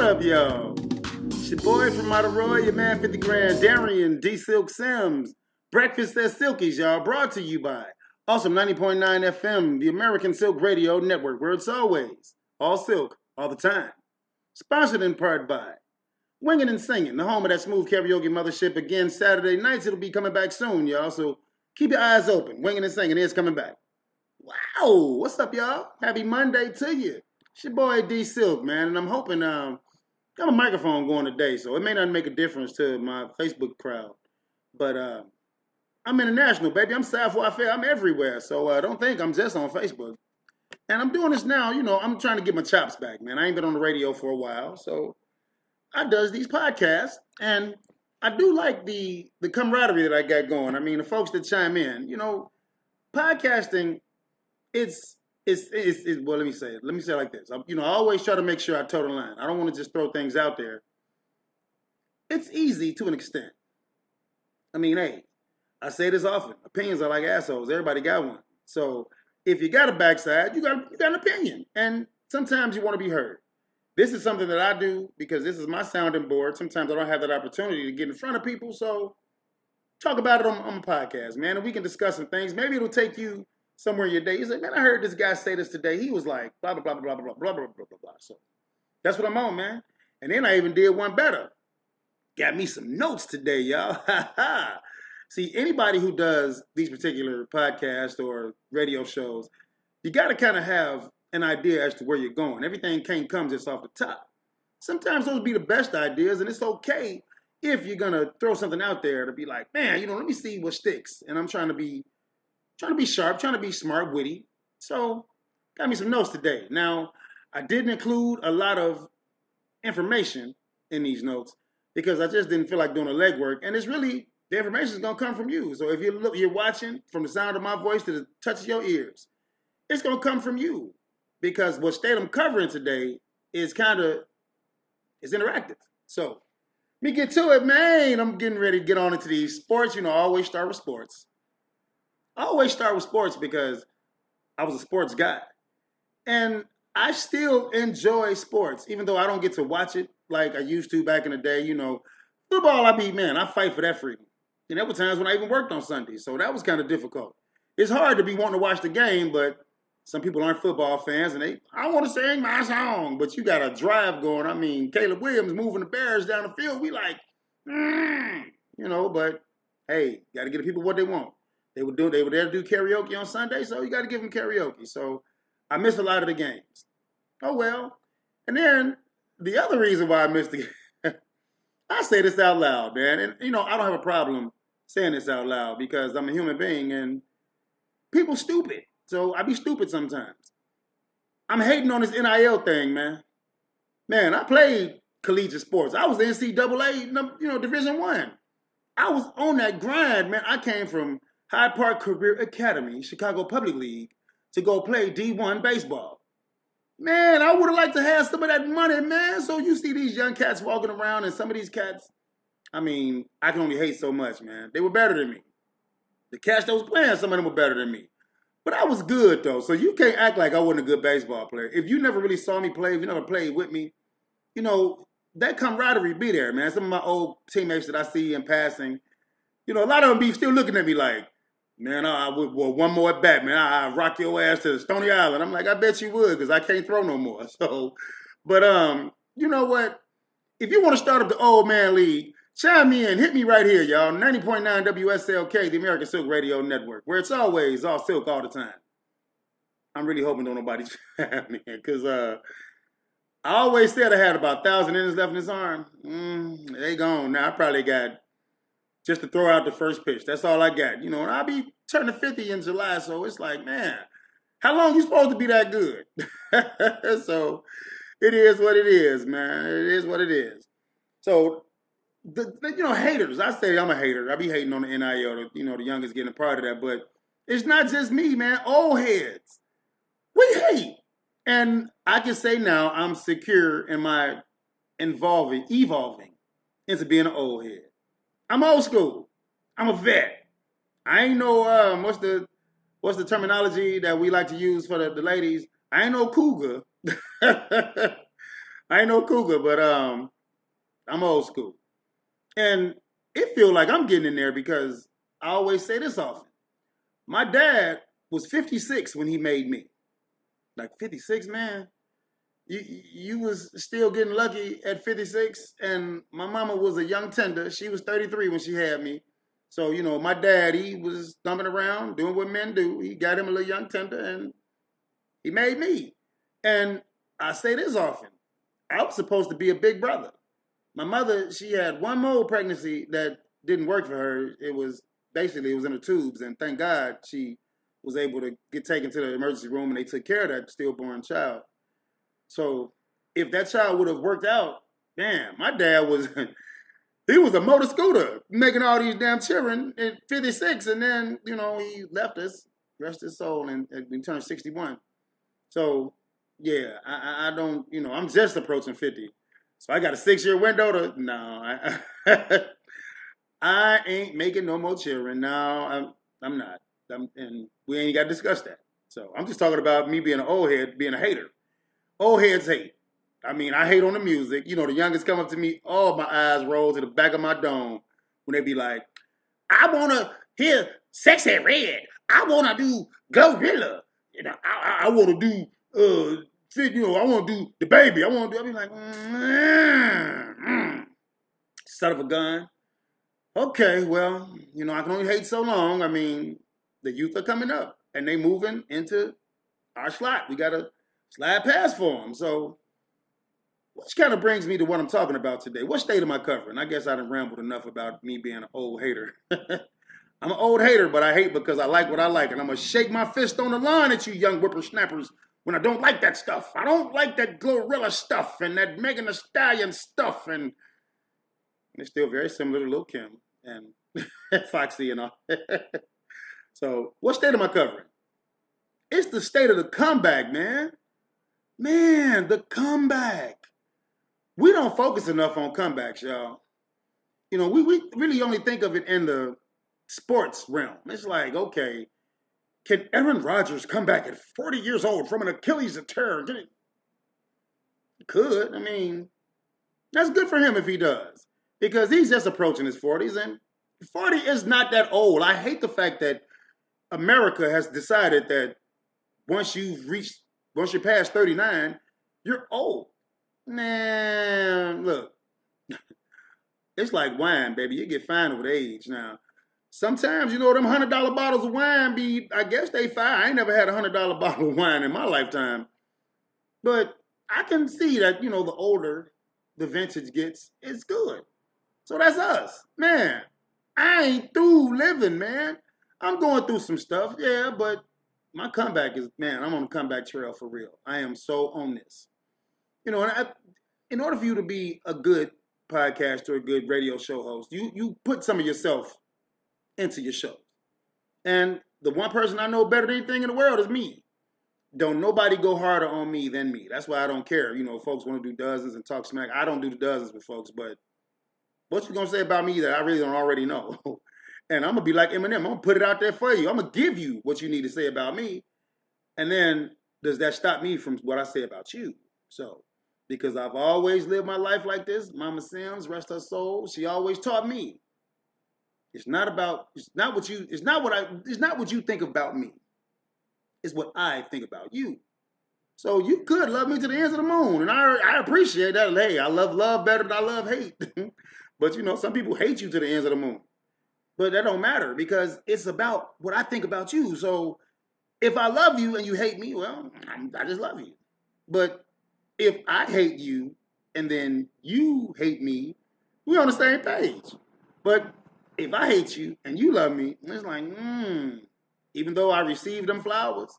What up, y'all? It's your boy from Monterey, your man 50 Grand, Darian, D Silk Sims. Breakfast at Silkies, y'all. Brought to you by Awesome 90.9 FM, the American Silk Radio Network, where it's always all silk, all the time. Sponsored in part by Wingin' and Singin', the home of that smooth karaoke mothership. Again, Saturday nights. It'll be coming back soon, y'all. So keep your eyes open. Wingin' and Singin' is coming back. Wow, what's up, y'all? Happy Monday to you. It's your boy D Silk, man, and I'm hoping got a microphone going today, so it may not make a difference to my Facebook crowd. But I'm international, baby. I'm savoir-faire. I'm everywhere, so don't think I'm just on Facebook. And I'm doing this now, I'm trying to get my chops back, man. I ain't been on the radio for a while, so I does these podcasts, and I do like the camaraderie that I got going. I mean, the folks that chime in, podcasting, it's well, let me say it like this. I always try to make sure I toe the line. I don't want to just throw things out there. It's easy to an extent. I mean, hey, I say this often. Opinions are like assholes. Everybody got one. So if you got a backside, you got an opinion. And sometimes you want to be heard. This is something that I do because this is my sounding board. Sometimes I don't have that opportunity to get in front of people. So talk about it on my podcast, man. And we can discuss some things. Maybe it'll take you somewhere in your day. You say, man, I heard this guy say this today. He was like, blah, blah, blah, blah, blah, blah, blah, blah, blah, blah. So that's what I'm on, man. And then I even did one better. Got me some notes today, y'all. See, anybody who does these particular podcasts or radio shows, you got to kind of have an idea as to where you're going. Everything can't come just off the top. Sometimes those be the best ideas, and it's okay if you're going to throw something out there to be like, man, let me see what sticks. And I'm trying to be sharp, trying to be smart, witty. So, got me some notes today. Now, I didn't include a lot of information in these notes because I just didn't feel like doing the legwork. And it's really, the information is going to come from you. So if you're watching, from the sound of my voice to the touch of your ears, it's going to come from you. Because what state I'm covering today is it's interactive. So, let me get to it, man. I'm getting ready to get on into these sports. I always start with sports. I always start with sports because I was a sports guy. And I still enjoy sports, even though I don't get to watch it like I used to back in the day. Football, I fight for that freedom. And there were times when I even worked on Sundays, so that was kind of difficult. It's hard to be wanting to watch the game, but some people aren't football fans, and I want to sing my song, but you got a drive going. I mean, Caleb Williams moving the Bears down the field, we like, but hey, got to give the people what they want. They were there to do karaoke on Sunday, so you got to give them karaoke. So I missed a lot of the games. Oh, well. And then the other reason why I missed the game, I say this out loud, man. And, I don't have a problem saying this out loud because I'm a human being and people stupid. So I be stupid sometimes. I'm hating on this NIL thing, man. Man, I played collegiate sports. I was NCAA, Division I. I was on that grind, man. I came from Hyde Park Career Academy, Chicago Public League, to go play D1 baseball. Man, I would have liked to have some of that money, man. So you see these young cats walking around, and some of these cats, I can only hate so much, man. They were better than me. The cats that was playing, some of them were better than me. But I was good, though, so you can't act like I wasn't a good baseball player. If you never really saw me play, if you never played with me, that camaraderie be there, man. Some of my old teammates that I see in passing, a lot of them be still looking at me like, man, I would one more at bat, man. I rock your ass to Stony Island. I'm like, I bet you would, because I can't throw no more. So, but you know what? If you want to start up the old man league, chime in, hit me right here, y'all. 90.9 WSLK, the American Silk Radio Network, where it's always all silk all the time. I'm really hoping don't nobody chime in, because I always said I had about 1,000 innings left in this arm. They gone now. I probably got just to throw out the first pitch. That's all I got. And I'll be turning 50 in July, so it's like, man, how long you supposed to be that good? So it is what it is, man. It is what it is. So, haters. I say I'm a hater. I be hating on the NIL, the youngest getting a part of that. But it's not just me, man. Old heads. We hate. And I can say now I'm secure in my evolving into being an old head. I'm old school. I'm a vet. I ain't no what's the terminology that we like to use for the ladies? I ain't no cougar. I ain't no cougar, but I'm old school. And it feel like I'm getting in there because I always say this often. My dad was 56 when he made me. Like 56, man. You was still getting lucky at 56, and my mama was a young tender. She was 33 when she had me. So, my dad, he was thumping around, doing what men do. He got him a little young tender, and he made me. And I say this often. I was supposed to be a big brother. My mother, she had one more pregnancy that didn't work for her. It was in the tubes, and thank God she was able to get taken to the emergency room, and they took care of that stillborn child. So if that child would have worked out, damn, my dad was he was a motor scooter making all these damn children at 56, and then he left us, rest his soul, and we turned 61. So yeah, I don't, I'm just approaching 50. So I got a 6-year window to, no, I ain't making no more children. No, I'm not. And we ain't got to discuss that. So I'm just talking about me being an old head, being a hater. Old heads hate. I mean, I hate on the music. The youngest come up to me, oh, my eyes roll to the back of my dome when they be like, I want to hear Sexy Red. I want to do Glorilla. I want to do, I want to do The Baby. I be like, son of a gun. Okay, well, I can only hate so long. I mean, the youth are coming up, and they moving into our slot. We got to slide past for them. So, which kind of brings me to what I'm talking about today. What state am I covering? I guess I done rambled enough about me being an old hater. I'm an old hater, but I hate because I like what I like. And I'm going to shake my fist on the lawn at you young whippersnappers when I don't like that stuff. I don't like that Glorilla stuff and that Megan Thee Stallion stuff. And it's still very similar to Lil' Kim and Foxy and all. So, what state am I covering? It's the state of the comeback, man. Man, the comeback. We don't focus enough on comebacks, y'all. We really only think of it in the sports realm. It's like, okay, can Aaron Rodgers come back at 40 years old from an Achilles tear? He could. I mean, that's good for him if he does. Because he's just approaching his 40s, and 40 is not that old. I hate the fact that America has decided that once you're past 39, you're old. Man, look, it's like wine, baby. You get fine with age now. Sometimes, them $100 bottles of wine I guess they fine. I ain't never had a $100 bottle of wine in my lifetime. But I can see that, the older the vintage gets, it's good. So that's us. Man, I ain't through living, man. I'm going through some stuff, yeah, but my comeback is, man, I'm on the comeback trail for real. I am so on this. In order for you to be a good podcaster, a good radio show host, you put some of yourself into your show. And the one person I know better than anything in the world is me. Don't nobody go harder on me than me. That's why I don't care. Folks want to do dozens and talk smack. I don't do the dozens with folks, but what you gonna say about me that I really don't already know? And I'm gonna be like Eminem. I'm gonna put it out there for you. I'm gonna give you what you need to say about me. And then does that stop me from what I say about you? So, because I've always lived my life like this, Mama Sims, rest her soul, she always taught me. It's not what you think about me. It's what I think about you. So you could love me to the ends of the moon. And I appreciate that. Hey, I love better than I love hate. But some people hate you to the ends of the moon. But that don't matter because it's about what I think about you. So if I love you and you hate me, well, I just love you. But if I hate you and then you hate me, we're on the same page. But if I hate you and you love me, it's like, even though I received them flowers,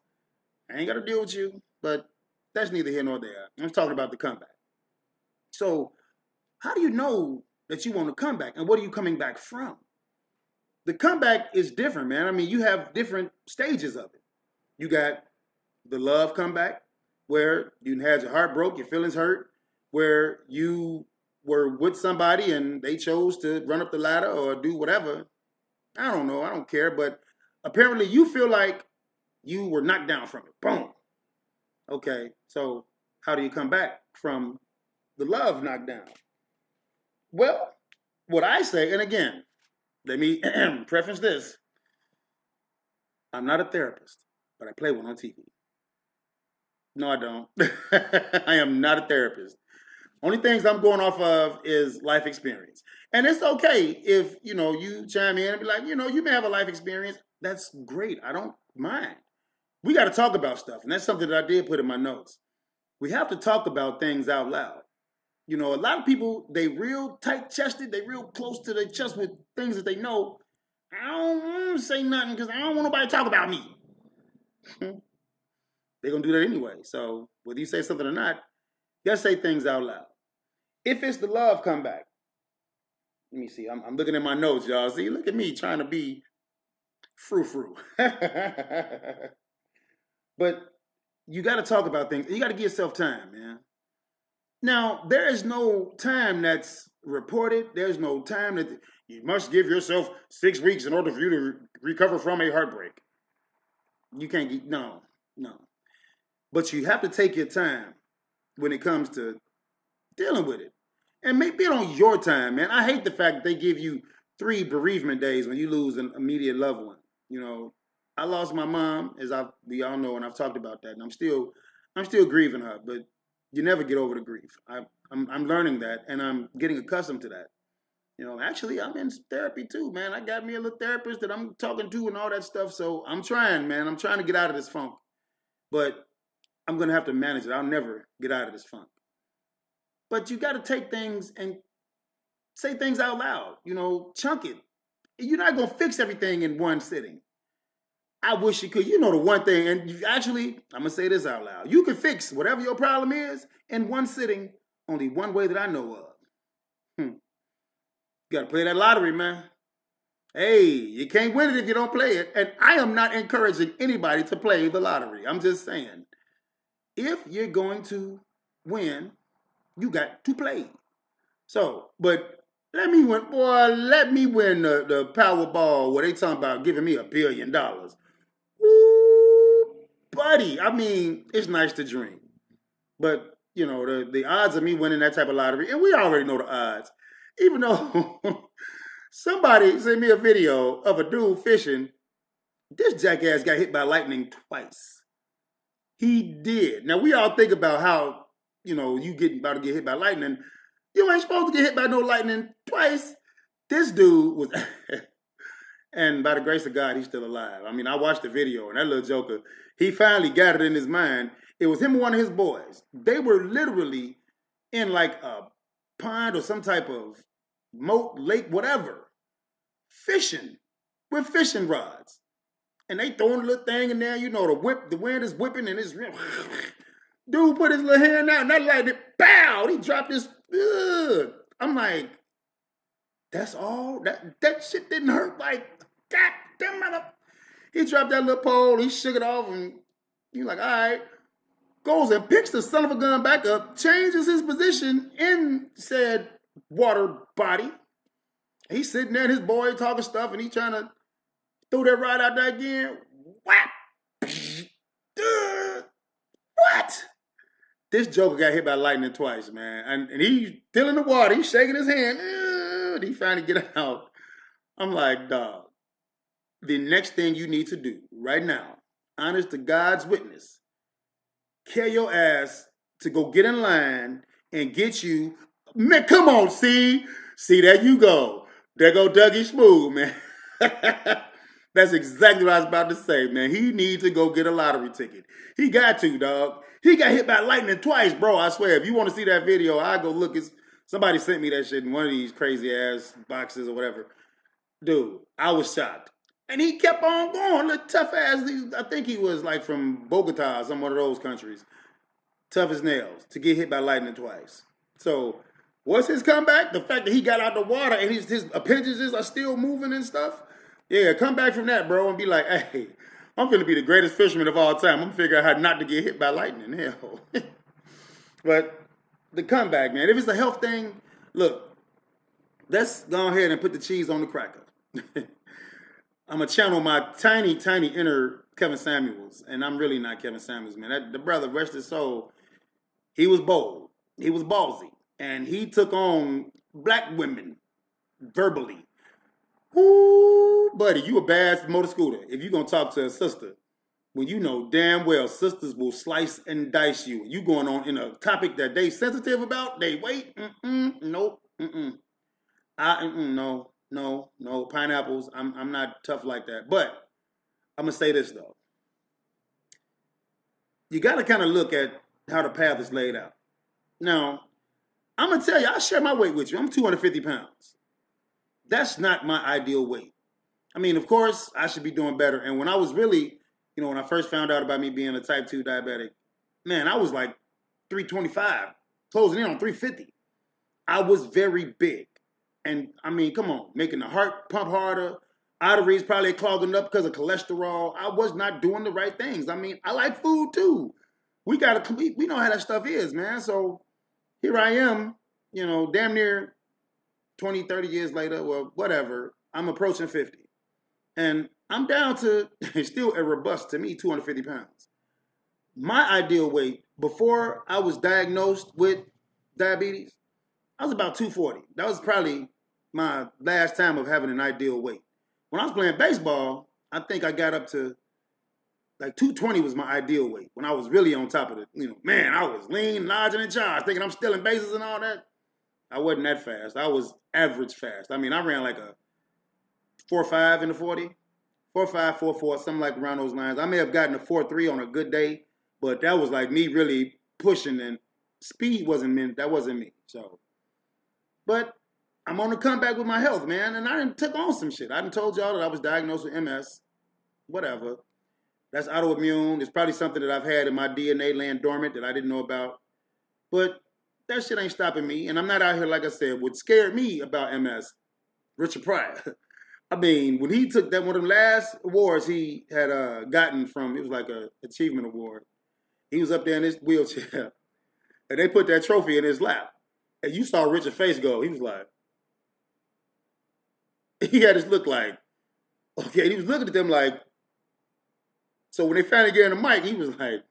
I ain't got to deal with you. But that's neither here nor there. I'm talking about the comeback. So how do you know that you want to come back? And what are you coming back from? The comeback is different, man. I mean, you have different stages of it. You got the love comeback, where you had your heart broke, your feelings hurt, where you were with somebody and they chose to run up the ladder or do whatever. I don't know. I don't care. But apparently you feel like you were knocked down from it. Boom. Okay. So how do you come back from the love knocked down. Well, what I say, and again, let me preface this. I'm not a therapist, but I play one on TV. No, I don't. I am not a therapist. Only things I'm going off of is life experience. And it's okay if, you chime in and be like, you may have a life experience. That's great. I don't mind. We got to talk about stuff. And that's something that I did put in my notes. We have to talk about things out loud. A lot of people, they real tight-chested. They real close to their chest with things that they know. I don't want to say nothing because I don't want nobody to talk about me. They're going to do that anyway. So whether you say something or not, you got to say things out loud. If it's the love comeback, let me see. I'm looking at my notes, y'all. See, look at me trying to be frou-frou. But you got to talk about things. You got to give yourself time, man. Now, there is no time that's reported. There's no time that you must give yourself 6 weeks in order for you to recover from a heartbreak. You can't get, no. But you have to take your time when it comes to dealing with it. And make it on your time, man. I hate the fact that they give you 3 bereavement days when you lose an immediate loved one. I lost my mom, as we all know, and I've talked about that, and I'm still grieving her. But you never get over the grief. I'm learning that, and I'm getting accustomed to that. Actually, I'm in therapy too, man. I got me a little therapist that I'm talking to and all that stuff. So I'm trying, man. I'm trying to get out of this funk, but I'm gonna have to manage it. I'll never get out of this funk. But you got to take things and say things out loud. Chunk it. You're not going to fix everything in one sitting. I wish you could. The one thing, and I'm going to say this out loud. You can fix whatever your problem is in one sitting, only one way that I know of. You got to play that lottery, man. Hey, you can't win it if you don't play it. And I am not encouraging anybody to play the lottery. I'm just saying, if you're going to win, you got to play. So, but let me win the Powerball where they talking about giving me $1 billion. Ooh, buddy. I mean, it's nice to dream. But, the odds of me winning that type of lottery, and we already know the odds. Even though somebody sent me a video of a dude fishing, this jackass got hit by lightning twice. He did. Now, we all think about how, you about to get hit by lightning. You ain't supposed to get hit by no lightning twice. This dude was, and by the grace of God, he's still alive. I mean, I watched the video, and that little joker, he finally got it in his mind. It was him and one of his boys. They were literally in like a pond or some type of moat, lake, whatever, fishing with fishing rods. And they throwing a little thing in there, the wind is whipping, and it's dude put his little hand out, and that lightning, pow, he dropped his, I'm like, that's all? That shit didn't hurt, like, God damn mother. He dropped that little pole, he shook it off, and he's like, all right. Goes and picks the son of a gun back up, changes his position in said water body. He's sitting there, and his boy talking stuff, and he trying to throw that rod out there again. Whap! What? This joker got hit by lightning twice, man. And he's still in the water. He's shaking his hand. He finally get out. I'm like, dog, the next thing you need to do right now, honest to God's witness, carry your ass to go get in line and get you. Man, come on, see, there you go. There go Dougie Smooth, man. That's exactly what I was about to say, man. He needs to go get a lottery ticket. He got to, dog. He got hit by lightning twice, bro. I swear. If you want to see that video, I'll go look. Somebody sent me that shit in one of these crazy ass boxes or whatever. Dude, I was shocked. And he kept on going. Look, tough ass. I think he was like from Bogota, some one of those countries. Tough as nails to get hit by lightning twice. So, what's his comeback? The fact that he got out the water and his appendages are still moving and stuff. Yeah, come back from that, bro, and be like, hey, I'm going to be the greatest fisherman of all time. I'm going to figure out how not to get hit by lightning. Hell. But the comeback, man, if it's a health thing, look, let's go ahead and put the cheese on the cracker. I'm going to channel my tiny, tiny inner Kevin Samuels, and I'm really not Kevin Samuels, man. The brother, rest his soul, he was bold. He was ballsy. and he took on black women verbally. Ooh, buddy, you a bad motor scooter if you gonna talk to a sister when you know damn well sisters will slice and dice you. You going on in a topic that they sensitive about? They wait. Nope. No. Pineapples. I'm not tough like that. But I'm gonna say this though. You got to kind of look at how the path is laid out. Now, I'm gonna tell you, I share my weight with you. I'm 250 pounds. That's not my ideal weight. I mean, of course, I should be doing better. And when I was really, when I first found out about me being a type 2 diabetic, man, I was like 325, closing in on 350. I was very big. And I mean, come on, making the heart pump harder, arteries probably clogging up because of cholesterol. I was not doing the right things. I mean, I like food too. We know how that stuff is, man. So here I am, damn near 20, 30 years later, well, whatever, I'm approaching 50. And I'm down to, still a robust, to me, 250 pounds. My ideal weight, before I was diagnosed with diabetes, I was about 240. That was probably my last time of having an ideal weight. When I was playing baseball, I think I got up to, like 220 was my ideal weight. When I was really on top of it, man, I was lean, large, and in charge, thinking I'm stealing bases and all that. I wasn't that fast. I was average fast. I mean, I ran like a 4.5 in the 40, 4.5, 4.4, something like around those lines. I may have gotten a 4.3 on a good day, but that was like me really pushing, and speed wasn't me. So, but I'm on the comeback with my health, man, and I done took on some shit. I done told y'all that I was diagnosed with MS, whatever. That's autoimmune. It's probably something that I've had in my DNA laying dormant that I didn't know about. But that shit ain't stopping me. And I'm not out here, like I said, what scared me about MS, Richard Pryor. I mean, when he took that one of the last awards he had gotten from, it was like an achievement award. He was up there in his wheelchair. And they put that trophy in his lap. And you saw Richard's face go. He was like, he had this look like, okay, he was looking at them like, so when they finally gave him the mic, he was like,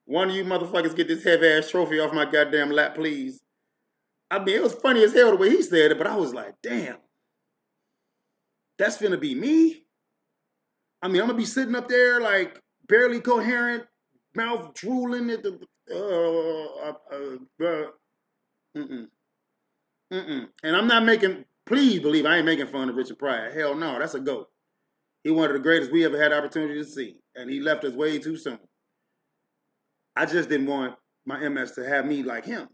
one of you motherfuckers get this heavy-ass trophy off my goddamn lap, please. I mean, it was funny as hell the way he said it, but I was like, damn, that's finna be me? I mean, I'm gonna be sitting up there like barely coherent, mouth drooling at the, And I'm not making, please believe I ain't making fun of Richard Pryor. Hell no, that's a GOAT. He one of the greatest we ever had the opportunity to see, and he left us way too soon. I just didn't want my MS to have me like him.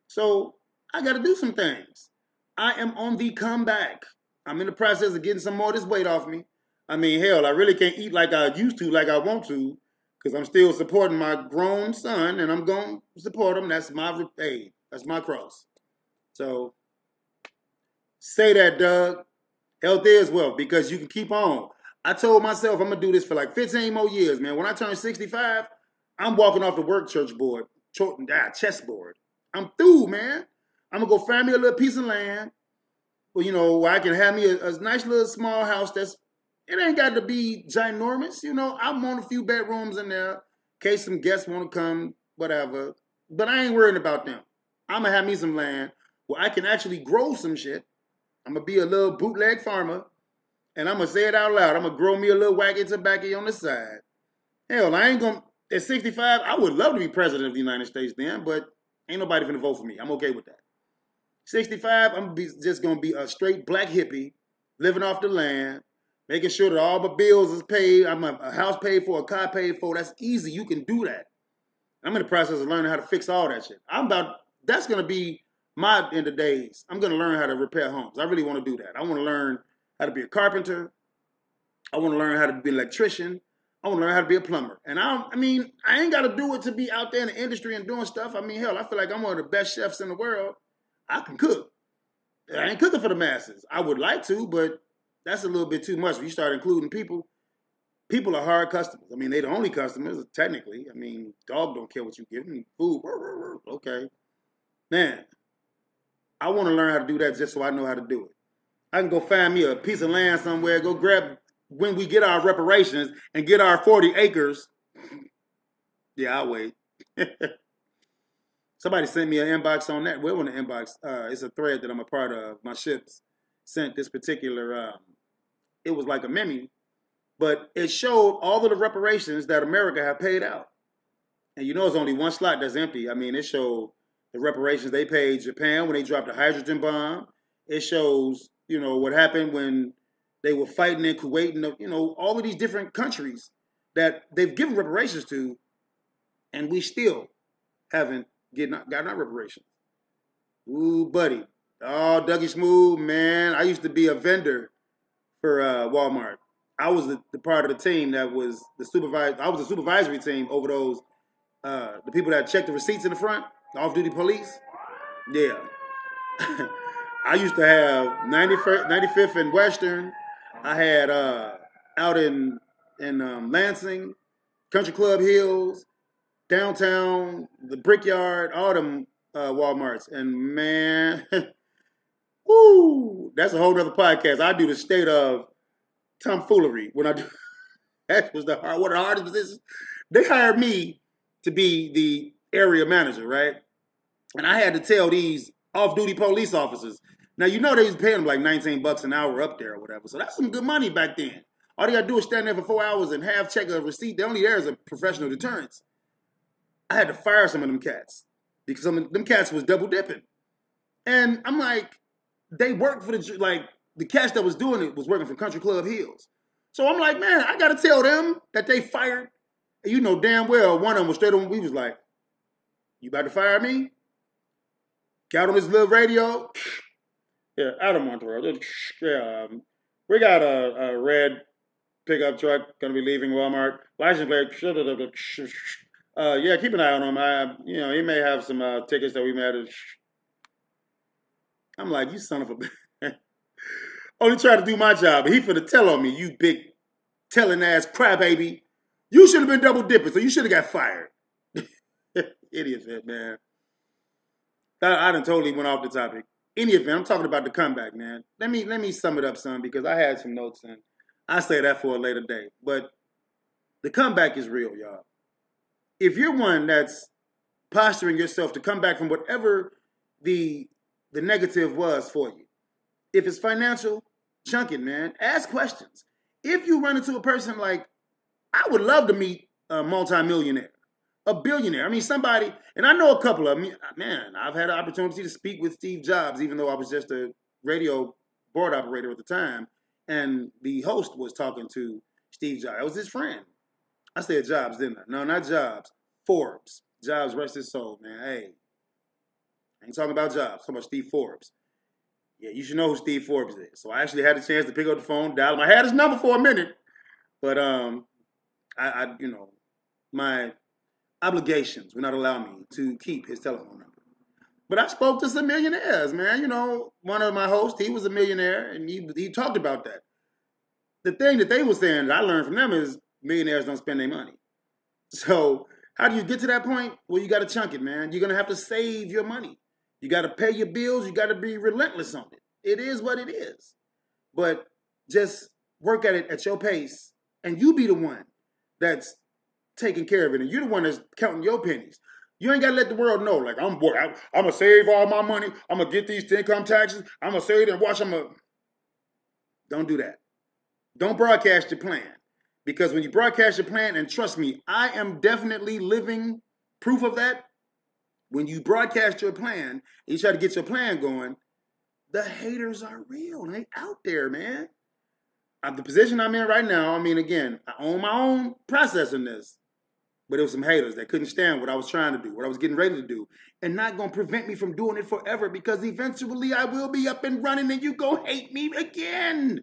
So I got to do some things. I am on the comeback. I'm in the process of getting some more of this weight off me. I mean, hell, I really can't eat like I used to, like I want to, because I'm still supporting my grown son, and I'm going to support him. That's my cross. So say that, Doug. Health is wealth, because you can keep on. I told myself I'm going to do this for like 15 more years, man. When I turn 65, I'm walking off the work chessboard. I'm through, man. I'm going to go find me a little piece of land where I can have me a nice little small house it ain't got to be ginormous. I want a few bedrooms in there in case some guests want to come, whatever. But I ain't worrying about them. I'm going to have me some land where I can actually grow some shit. I'm going to be a little bootleg farmer, and I'm going to say it out loud. I'm going to grow me a little wacky tobacco on the side. Hell, I ain't going to, at 65, I would love to be president of the United States then, but ain't nobody going to vote for me. I'm okay with that. 65, I'm just going to be a straight black hippie, living off the land, making sure that all my bills is paid. I'm a house paid for, a car paid for. That's easy. You can do that. I'm in the process of learning how to fix all that shit. That's going to be my end of days. I'm going to learn how to repair homes. I really want to do that. I want to learn how to be a carpenter. I want to learn how to be an electrician. I want to learn how to be a plumber. And I ain't got to do it to be out there in the industry and doing stuff. I mean, hell, I feel like I'm one of the best chefs in the world. I can cook. I ain't cooking for the masses. I would like to, but that's a little bit too much. When you start including people, people are hard customers. I mean, they're the only customers, technically. I mean, dog don't care what you give them. Food, okay. Man, I want to learn how to do that just so I know how to do it. I can go find me a piece of land somewhere, go grab, when we get our reparations and get our 40 acres. Yeah, I'll wait. Somebody sent me an inbox on that. Well, on the inbox, it's a thread that I'm a part of. My ships sent this particular. It was like a meme, but it showed all of the reparations that America have paid out. And you know, it's only one slot that's empty. I mean, it showed the reparations they paid Japan when they dropped the hydrogen bomb. It shows, you know, what happened when they were fighting in Kuwait and, you know, all of these different countries that they've given reparations to, and we still haven't gotten our reparations. Ooh, buddy. Oh, Dougie Smooth, man. I used to be a vendor for Walmart. I was the part of the team that was the supervisor. I was the supervisory team over those, the people that checked the receipts in the front, the off-duty police. Yeah. I used to have 95th and Western. I had out in Lansing, Country Club Hills, downtown, the Brickyard, all them Walmarts. And man, woo, that's a whole other podcast. I do the state of tomfoolery when I do. That was one of the hardest positions. They hired me to be the area manager, right? And I had to tell these off-duty police officers. Now, you know they was paying them like $19 an hour up there or whatever. So that's some good money back then. All they got to do is stand there for 4 hours and half check a receipt. They're only there as a professional deterrence. I had to fire some of them cats because some of them cats was double dipping. And I'm like, they worked for the cats that was doing it was working for Country Club Hills. So I'm like, man, I got to tell them that they fired. And you know damn well one of them was straight on. We was like, you about to fire me? Got on his little radio. Yeah, Adam Montoya. Yeah, we got a red pickup truck going to be leaving Walmart. License plate. Yeah, keep an eye on him. You know, he may have some tickets that we may have to. I'm like, you son of a. Only try to do my job, but he finna tell on me, you big telling ass crybaby. You should have been double dipping, so you should have got fired. Idiot, man. I done totally went off the topic. Any event, I'm talking about the comeback, man. Let me sum it up, son, because I had some notes and I say that for a later day. But the comeback is real, y'all. If you're one that's posturing yourself to come back from whatever the negative was for you, if it's financial, chunk it, man. Ask questions. If you run into a person like, I would love to meet a multimillionaire, a billionaire. I mean, somebody, and I know a couple of them. Man, I've had an opportunity to speak with Steve Jobs, even though I was just a radio board operator at the time. And the host was talking to Steve Jobs. It was his friend. I said Jobs, didn't I? No, not Jobs. Forbes. Jobs, rest his soul, man. Hey, I ain't talking about Jobs. I'm talking about Steve Forbes. Yeah, you should know who Steve Forbes is. So I actually had the chance to pick up the phone, dial him. I had his number for a minute, but I you know, my obligations would not allow me to keep his telephone number. But I spoke to some millionaires, man. You know, one of my hosts, he was a millionaire, and he talked about that. The thing that they were saying that I learned from them is millionaires don't spend their money. So how do you get to that point? Well, you got to chunk it, man. You're going to have to save your money. You got to pay your bills. You got to be relentless on it. It is what it is. But just work at it at your pace, and you be the one that's taking care of it. And you're the one that's counting your pennies. You ain't got to let the world know, like, I'm going to save all my money. I'm going to get these income taxes. I'm going to save it and watch them. Don't do that. Don't broadcast your plan. Because when you broadcast your plan, and trust me, I am definitely living proof of that. When you broadcast your plan, and you try to get your plan going, the haters are real. They out there, man. The position I'm in right now, I mean, again, I own my own process in this. But there was some haters that couldn't stand what I was trying to do, what I was getting ready to do. And not going to prevent me from doing it forever, because eventually I will be up and running and you going to hate me again.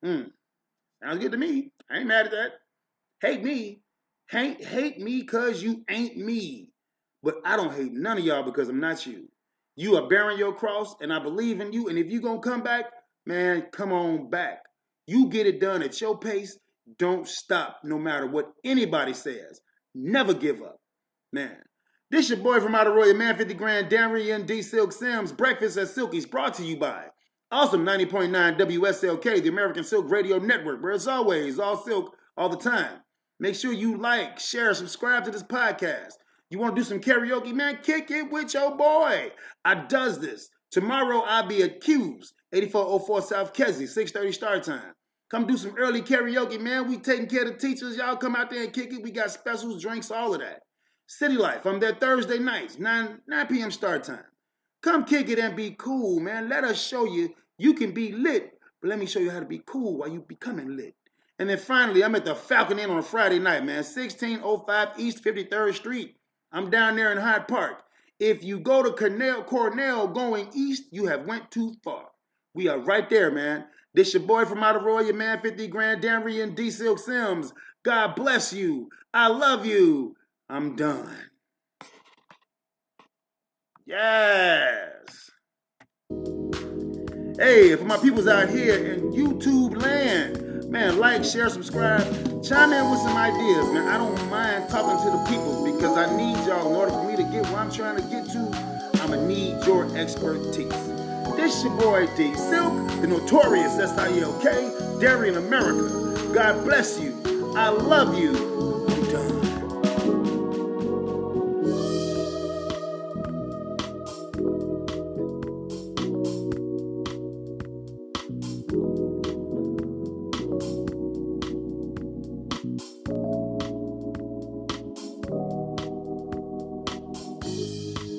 Sounds good to me. I ain't mad at that. Hate me. Hate me because you ain't me. But I don't hate none of y'all because I'm not you. You are bearing your cross, and I believe in you. And if you're going to come back, man, come on back. You get it done at your pace. Don't stop no matter what anybody says. Never give up. Man. This your boy from Roy, man, 50 grand, Darian D. Silk Sims. Breakfast at Silky's brought to you by Awesome 90.9 WSLK, the American Silk Radio Network, where it's always all silk all the time. Make sure you like, share, subscribe to this podcast. You want to do some karaoke, man? Kick it with your boy. I does this. Tomorrow I'll be at Q's, 8404 South Kesey, 6:30 start time. Come do some early karaoke, man. We taking care of the teachers. Y'all come out there and kick it. We got specials, drinks, all of that. City Life, I'm there Thursday nights, 9 p.m. start time. Come kick it and be cool, man. Let us show you can be lit, but let me show you how to be cool while you becoming lit. And then finally, I'm at the Falcon Inn on a Friday night, man. 1605 East 53rd Street. I'm down there in Hyde Park. If you go to Cornell going east, you have went too far. We are right there, man. This your boy from Attaroy, your man 50 grand, Darian D. Silk Sims. God bless you. I love you. I'm done. Yes. Hey, for my peoples out here in YouTube land, man, like, share, subscribe. Chime in with some ideas, man. I don't mind talking to the people because I need y'all. In order for me to get where I'm trying to get to, I'm going to need your expertise. This your boy D Silk, the notorious WSLK, Darian America. God bless you. I love you.